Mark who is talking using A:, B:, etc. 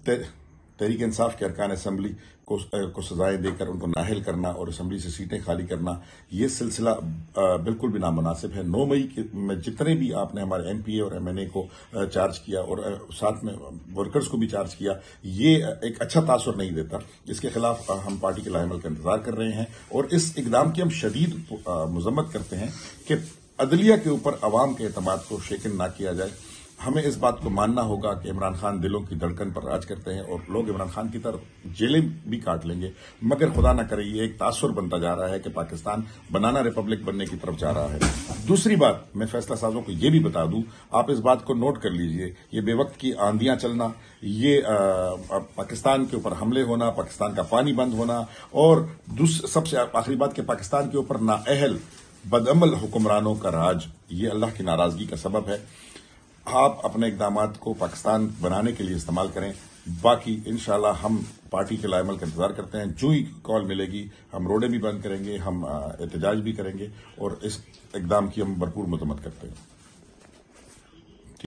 A: تحریک انصاف کے ارکان اسمبلی کو سزائیں دے کر ان کو نااہل کرنا اور اسمبلی سے سیٹیں خالی کرنا، یہ سلسلہ بالکل بھی نامناسب ہے۔ 9 مئی میں جتنے بھی آپ نے ہمارے ایم پی اے اور ایم این اے کو چارج کیا اور ساتھ میں ورکرز کو بھی چارج کیا، یہ ایک اچھا تاثر نہیں دیتا۔ اس کے خلاف ہم پارٹی کے لائحہ عمل کا انتظار کر رہے ہیں اور اس اقدام کی ہم شدید مذمت کرتے ہیں کہ عدلیہ کے اوپر عوام کے اعتماد کو شیکن نہ کیا جائے۔ ہمیں اس بات کو ماننا ہوگا کہ عمران خان دلوں کی دھڑکن پر راج کرتے ہیں اور لوگ عمران خان کی طرف جیلیں بھی کاٹ لیں گے، مگر خدا نہ کرے یہ ایک تاثر بنتا جا رہا ہے کہ پاکستان بنانا ریپبلک بننے کی طرف جا رہا ہے۔ دوسری بات میں فیصلہ سازوں کو یہ بھی بتا دوں، آپ اس بات کو نوٹ کر لیجئے، یہ بے وقت کی آندیاں چلنا، یہ پاکستان کے اوپر حملے ہونا، پاکستان کا پانی بند ہونا، اور سب سے آخری بات کہ پاکستان کے اوپر نااہل بدعمل حکمرانوں کا راج، یہ اللہ کی ناراضگی کا سبب ہے۔ آپ اپنے اقدامات کو پاکستان بنانے کے لیے استعمال کریں، باقی انشاءاللہ ہم پارٹی کے لائحہ عمل کا انتظار کرتے ہیں۔ جو ہی کال ملے گی ہم روڈیں بھی بند کریں گے، ہم احتجاج بھی کریں گے اور اس اقدام کی ہم بھرپور مذمت کرتے ہیں۔